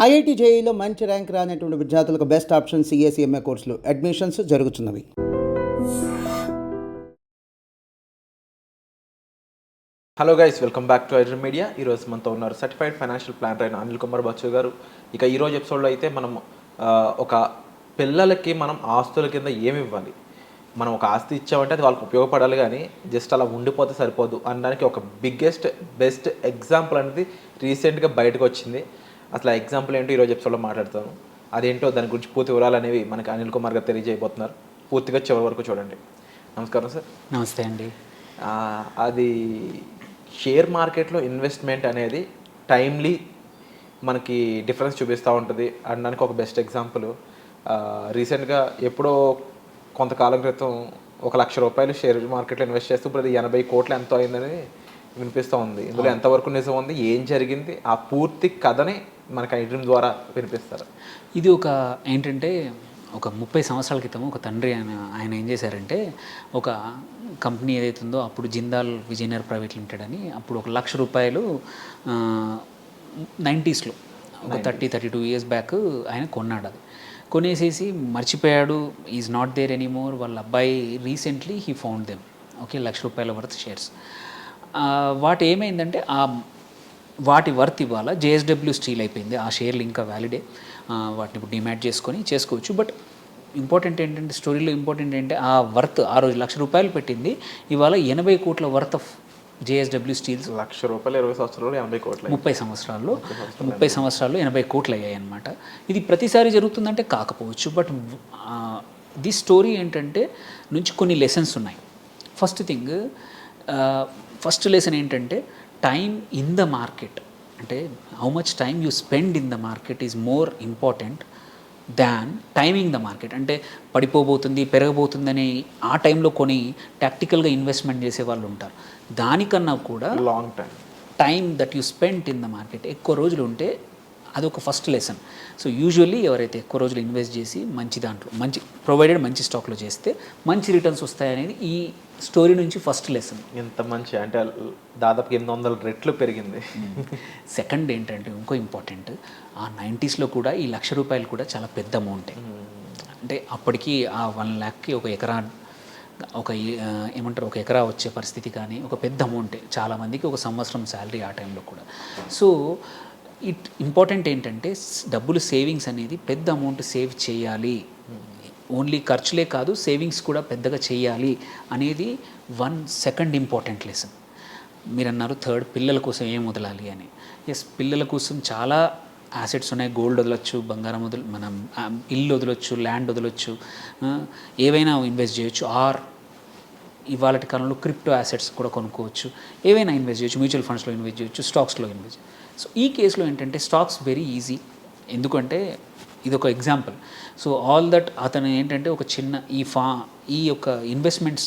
IIT జేఈలో మంచి rank రానటువంటి విద్యార్థులకు బెస్ట్ ఆప్షన్ సిఎస్ఈఎంఏ కోర్సులు అడ్మిషన్స్ జరుగుతున్నవి. Hello guys, welcome back to iDream media. ఈరోజు మనతో ఉన్నారు సర్టిఫైడ్ ఫైనాన్షియల్ ప్లానర్ అయిన అనిల్ కుమార్ బచ్చు గారు. ఇక ఈరోజు ఎపిసోడ్లో అయితే మనం ఒక పిల్లలకి మనం ఆస్తుల కింద ఏమి ఇవ్వాలి, మనం ఒక ఆస్తి ఇచ్చామంటే అది వాళ్ళకి ఉపయోగపడాలి, కానీ జస్ట్ అలా ఉండిపోతే సరిపోదు అనడానికి ఒక బెస్ట్ ఎగ్జాంపుల్ అనేది రీసెంట్గా బయటకు వచ్చింది. అసలు ఆ ఎగ్జాంపుల్ ఏంటో ఈరోజు ఎపిసోడ్లో మాట్లాడతాను. అదేంటో దాని గురించి పూర్తి వివరాలు అనేవి మనకి అనిల్ కుమార్ గారు తెలియజేయబోతున్నారు. పూర్తిగా చివరి వరకు చూడండి. నమస్కారం సార్. నమస్తే అండి. అది షేర్ మార్కెట్లో ఇన్వెస్ట్మెంట్ అనేది టైమ్లీ మనకి డిఫరెన్స్ చూపిస్తూ ఉంటుంది అనడానికి ఒక బెస్ట్ ఎగ్జాంపుల్. రీసెంట్గా ఎప్పుడో కొంతకాలం క్రితం 1,00,000 రూపాయలు షేర్ మార్కెట్లో ఇన్వెస్ట్ చేస్తూ ఇప్పుడు అది 80 కోట్లు ఎంతో అయిందని వినిపిస్తూ ఉంది. ఇందులో ఎంతవరకు నిజం ఉంది, ఏం జరిగింది, ఆ పూర్తి కథని మనకి ఐడ్రీమ్ ద్వారా వినిపిస్తారు. ఇది ఏంటంటే ఒక 30 సంవత్సరాల క్రితం ఒక తండ్రి ఆయన ఏం చేశారంటే, ఒక కంపెనీ ఏదైతే ఉందో అప్పుడు జిందాల్ విజయనగర్ ప్రైవేట్ లిమిటెడ్ అని, అప్పుడు 1,00,000 రూపాయలు 90స్లో ఒక 32 ఇయర్స్ బ్యాక్ ఆయన కొన్నాడు. అది కొనేసేసి మర్చిపోయాడు. Is not there anymore. వాళ్ళ అబ్బాయి recently he found them. Okay, 1,00,000 రూపాయల వర్త్ షేర్స్. వాటి ఏమైందంటే వాటి వర్త్ ఇవాళ జేఎస్డబ్ల్యూ స్టీల్ అయిపోయింది. ఆ షేర్లు ఇంకా వ్యాలిడే, వాటిని ఇప్పుడు డిమాట్ చేసుకోవచ్చు. బట్ ఇంపార్టెంట్ ఏంటంటే, స్టోరీలో ఇంపార్టెంట్ ఏంటంటే, ఆ వర్త్ ఆ రోజు 1,00,000 రూపాయలు పెట్టింది, ఇవాళ 80 కోట్ల వర్త్ ఆఫ్ జేఎస్డబ్ల్యూ స్టీల్స్. 1,00,000 రూపాయలు 20 సంవత్సరాలు 80 కోట్లు, 30 సంవత్సరాల్లో 80 కోట్లు అయ్యాయి అనమాట. ఇది ప్రతిసారి జరుగుతుందంటే కాకపోవచ్చు, బట్ ది స్టోరీ ఏంటంటే నుంచి కొన్ని లెసన్స్ ఉన్నాయి. ఫస్ట్ లెసన్ ఏంటంటే, టైమ్ ఇన్ ద మార్కెట్, అంటే how much time you spend in the market is more important than timing the market. అంటే పడిపోబోతుంది, పెరగబోతుందని ఆ టైంలో కొని టాక్టికల్గా ఇన్వెస్ట్మెంట్ చేసే వాళ్ళు ఉంటారు. దానికన్నా కూడా long time that you spend in the market, ఎక్కువ రోజులు ఉంటే అదొక ఫస్ట్ లెసన్. సో యూజువల్లీ ఎవరైతే ఎక్కువ రోజులు ఇన్వెస్ట్ చేసి మంచి దాంట్లో ప్రొవైడెడ్ మంచి స్టాక్లో చేస్తే మంచి రిటర్న్స్ వస్తాయనేది ఈ స్టోరీ నుంచి ఫస్ట్ లెసన్. ఎంత మంచి, అంటే దాదాపు 800 రెట్లు పెరిగింది. సెకండ్ ఏంటంటే, ఇంకో ఇంపార్టెంట్, ఆ 90స్లో కూడా ఈ 1,00,000 రూపాయలు కూడా చాలా పెద్ద అమౌంటే. అంటే అప్పటికి ఆ 1 lakh ఒక ఎకరా, ఒక ఎకరా వచ్చే పరిస్థితి, కానీ ఒక పెద్ద అమౌంటే చాలామందికి, ఒక సంవత్సరం శాలరీ ఆ టైంలో కూడా. సో ఇంపార్టెంట్ ఏంటంటే, డబ్బులు సేవింగ్స్ అనేది పెద్ద అమౌంట్ సేవ్ చేయాలి, ఓన్లీ ఖర్చులే కాదు సేవింగ్స్ కూడా పెద్దగా చేయాలి అనేది సెకండ్ ఇంపార్టెంట్ లెసన్. మీరు అన్నారు థర్డ్, పిల్లల కోసం ఏం వదలాలి అని. ఎస్, పిల్లల కోసం చాలా యాసెట్స్ ఉన్నాయి. గోల్డ్ వదలొచ్చు, బంగారం మనం ఇల్లు వదలొచ్చు, ల్యాండ్ వదలొచ్చు, ఏవైనా ఇన్వెస్ట్ చేయొచ్చు. ఆర్ ఇవాళ కాలంలో క్రిప్టో యాసెట్స్ కూడా కొనుక్కోవచ్చు, ఏవైనా ఇన్వెస్ట్ చేయొచ్చు, మ్యూచువల్ ఫండ్స్లో ఇన్వెస్ట్ చేయొచ్చు, స్టాక్స్లో ఇన్వెస్ట్. సో ఈ కేసులో ఏంటంటే స్టాక్స్ వెరీ ఈజీ, ఎందుకంటే ఇదొక ఎగ్జాంపుల్. సో ఆల్ దట్ అతను ఏంటంటే ఒక చిన్న ఈ యొక్క ఇన్వెస్ట్మెంట్స్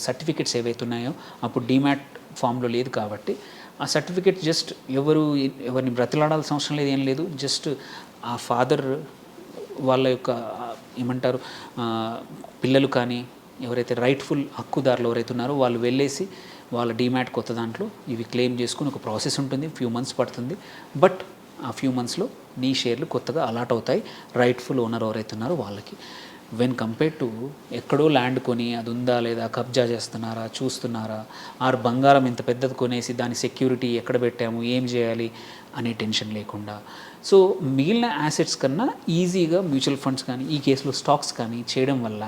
సర్టిఫికెట్స్ ఏవైతే ఉన్నాయో అప్పుడు డిమాట్ ఫామ్లో లేదు కాబట్టి, ఆ సర్టిఫికెట్ జస్ట్ ఎవరిని బ్రతిలాడాల్సిన అవసరం లేదు, ఏం లేదు. జస్ట్ ఆ ఫాదర్ వాళ్ళ యొక్క ఏమంటారు పిల్లలు కానీ ఎవరైతే రైట్ఫుల్ హక్కుదారులు ఎవరైతే ఉన్నారో వాళ్ళు వెళ్ళేసి వాళ్ళ డిమాట్ కొత్త దాంట్లో ఇవి క్లెయిమ్ చేసుకుని ఒక ప్రాసెస్ ఉంటుంది, ఫ్యూ మంత్స్ పడుతుంది. బట్ ఆ ఫ్యూ మంత్స్లో నీ షేర్లు కొత్తగా అలాట్ అవుతాయి రైట్ఫుల్ ఓనర్ ఎవరైతే ఉన్నారో వాళ్ళకి. వెన్ కంపేర్ టు ఎక్కడో ల్యాండ్ కొని అది ఉందా లేదా, కబ్జా చేస్తున్నారా చూస్తున్నారా, ఆర్ బంగారం ఇంత పెద్దది కొనేసి దాని సెక్యూరిటీ ఎక్కడ పెట్టాము, ఏం చేయాలి అనే టెన్షన్ లేకుండా, సో మిగిలిన యాసెట్స్ కన్నా ఈజీగా మ్యూచువల్ ఫండ్స్ కానీ ఈ కేసులో స్టాక్స్ కానీ చేయడం వల్ల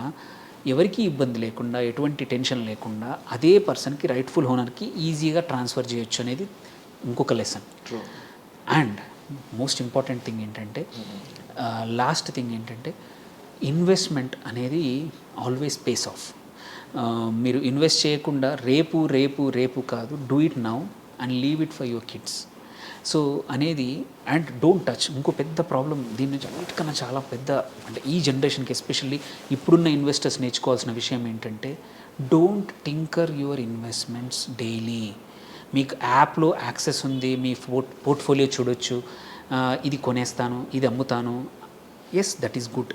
ఎవరికి ఇబ్బంది లేకుండా, ఎటువంటి టెన్షన్ లేకుండా అదే పర్సన్కి రైట్ఫుల్ ఓనర్కి ఈజీగా ట్రాన్స్ఫర్ చేయొచ్చు అనేది ఇంకొక lesson. And most important thing ఏంటంటే, లాస్ట్ థింగ్ ఏంటంటే, ఇన్వెస్ట్మెంట్ అనేది ఆల్వేస్ పేస్ ఆఫ్. మీరు ఇన్వెస్ట్ చేయకుండా రేపు కాదు, do it now and leave it for your kids. So అనేది, అండ్ డోంట్ టచ్. ఇంకో పెద్ద ప్రాబ్లం దీని నుంచి అన్నిటికన్నా చాలా పెద్ద, అంటే ఈ జనరేషన్కి ఎస్పెషల్లీ ఇప్పుడున్న ఇన్వెస్టర్స్ నేర్చుకోవాల్సిన విషయం ఏంటంటే, don't tinker your investments daily. మీకు యాప్లో యాక్సెస్ ఉంది, మీ పోర్ట్ఫోలియో చూడొచ్చు, ఇది కొనేస్తాను, ఇది అమ్ముతాను. Yes, that is good.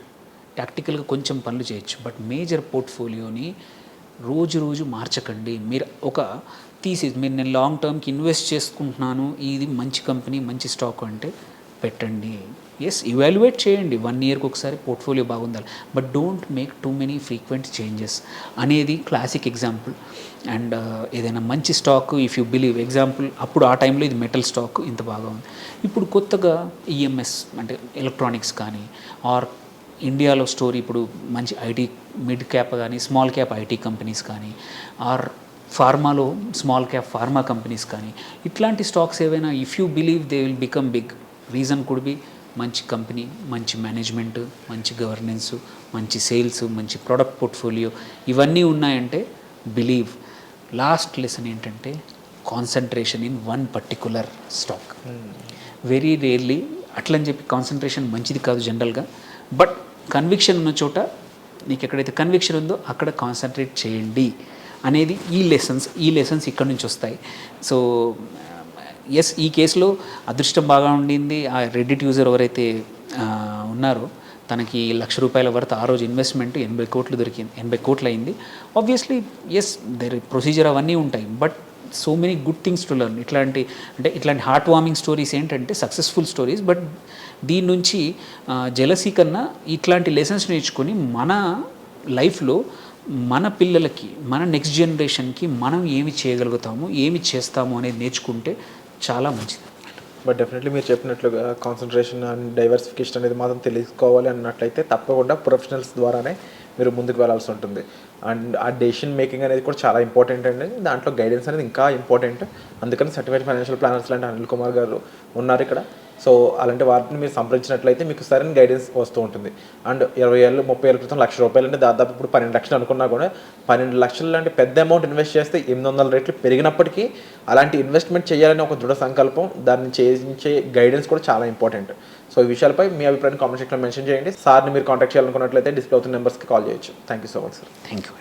టాక్టికల్గా కొంచెం పనులు చేయొచ్చు, బట్ మేజర్ పోర్ట్ఫోలియోని రోజు మార్చకండి. మీరు మీరు నేను లాంగ్ టర్మ్కి ఇన్వెస్ట్ చేసుకుంటున్నాను, ఇది మంచి కంపెనీ మంచి స్టాక్ అంటే పెట్టండి. ఎస్, ఇవాల్యుయేట్ చేయండి 1 ఇయర్కి ఒకసారి పోర్ట్ఫోలియో బాగుండాలి, but don't make too many frequent changes అనేది క్లాసిక్ ఎగ్జాంపుల్. అండ్ ఏదైనా మంచి stock if you believe, example అప్పుడు ఆ టైంలో ఇది మెటల్ స్టాక్ ఇంత బాగా ఉంది, ఇప్పుడు కొత్తగా ఈఎంఎస్ అంటే ఎలక్ట్రానిక్స్ కానీ, ఆర్ ఇండియాలో స్టోరీ ఇప్పుడు మంచి ఐటీ మిడ్ క్యాప్ కానీ స్మాల్ క్యాప్ ఐటీ కంపెనీస్ కానీ, ఆర్ ఫార్మాలో స్మాల్ క్యాప్ ఫార్మా కంపెనీస్ కానీ, ఇట్లాంటి స్టాక్స్ ఏవైనా if you believe they will become big, reason could be మంచి కంపెనీ, మంచి మేనేజ్మెంట్, మంచి గవర్నెన్స్, మంచి సేల్స్, మంచి ప్రోడక్ట్ పోర్ట్ఫోలియో, ఇవన్నీ ఉన్నాయంటే బిలీవ్. లాస్ట్ లెసన్ ఏంటంటే concentration in one particular stock. Very rarely అట్లని చెప్పి కాన్సన్ట్రేషన్ మంచిది కాదు జనరల్గా, బట్ కన్విక్షన్ ఉన్న చోట నీకు ఎక్కడైతే కన్విక్షన్ ఉందో అక్కడ కాన్సన్ట్రేట్ చేయండి అనేది ఈ లెసన్స్ ఇక్కడ నుంచి వస్తాయి. సో ఎస్, ఈ కేసులో అదృష్టం బాగా ఉండింది. ఆ రెడ్డిట్ యూజర్ ఎవరైతే ఉన్నారో తనకి ₹1,00,000 వర్త్ ఆ రోజు ఇన్వెస్ట్మెంట్ 80 కోట్లు దొరికింది, 80 కోట్లు అయింది. ఆబ్వియస్లీ ఎస్, దేర్ ప్రొసీజర్ అవన్నీ ఉంటాయి, but so many good things to learn. ఇట్లాంటి హార్ట్ వార్మింగ్ స్టోరీస్ ఏంటంటే సక్సెస్ఫుల్ స్టోరీస్, బట్ దీని నుంచి జెలసీ కన్నా ఇట్లాంటి లెసన్స్ నేర్చుకొని మన లైఫ్లో మన పిల్లలకి, మన నెక్స్ట్ జనరేషన్కి మనం ఏమి చేయగలుగుతాము, ఏమి చేస్తాము అనేది నేర్చుకుంటే చాలా మంచిది. బట్ డెఫినెట్లీ మీరు చెప్పినట్లుగా కాన్సన్ట్రేషన్ అండ్ డైవర్సిఫికేషన్ అనేది మాత్రం తెలుసుకోవాలి అన్నట్లయితే తప్పకుండా ప్రొఫెషనల్స్ ద్వారానే మీరు ముందుకు వెళ్ళాల్సి ఉంటుంది. అండ్ ఆ డెసిషన్ మేకింగ్ అనేది కూడా చాలా ఇంపార్టెంట్ అండి. దాంట్లో గైడెన్స్ అనేది ఇంకా ఇంపార్టెంట్. అందుకని సర్టిఫైడ్ ఫైనాన్షియల్ ప్లానర్స్ లాంటి అనిల్ కుమార్ గారు ఉన్నారు ఇక్కడ. సో అలాంటి వాటిని మీరు సంప్రదించినట్లయితే మీకు సరైన గైడెన్స్ వస్తూ ఉంటుంది. అండ్ 20 ఏళ్ళు 30 ఏళ్ళ క్రితం ₹1,00,000 అంటే దాదాపు ఇప్పుడు 12 లక్షలు అనుకున్నా కూడా 12 లక్షలు లాంటి పెద్ద అమౌంట్ ఇన్వెస్ట్ చేస్తే 800 రెట్లు పెరిగినప్పటికీ అలాంటి ఇన్వెస్ట్మెంట్ చేయాలని ఒక దృఢ సంకల్పం, దాన్ని చేయించే గైడెన్స్ కూడా చాలా ఇంపార్టెంట్. సో ఈ విషయాలపై మీ అభిప్రాయాన్ని కామెంట్ సెక్షన్లో మెన్షన్ చేయండి. సార్ని మీరు కాంటాక్ట్ చేయాలనుకున్నట్లయితే డిస్ప్లే అవుతున్న నెంబర్స్కి కాల్ చేయొచ్చు. Thank you so much sir. Thank you.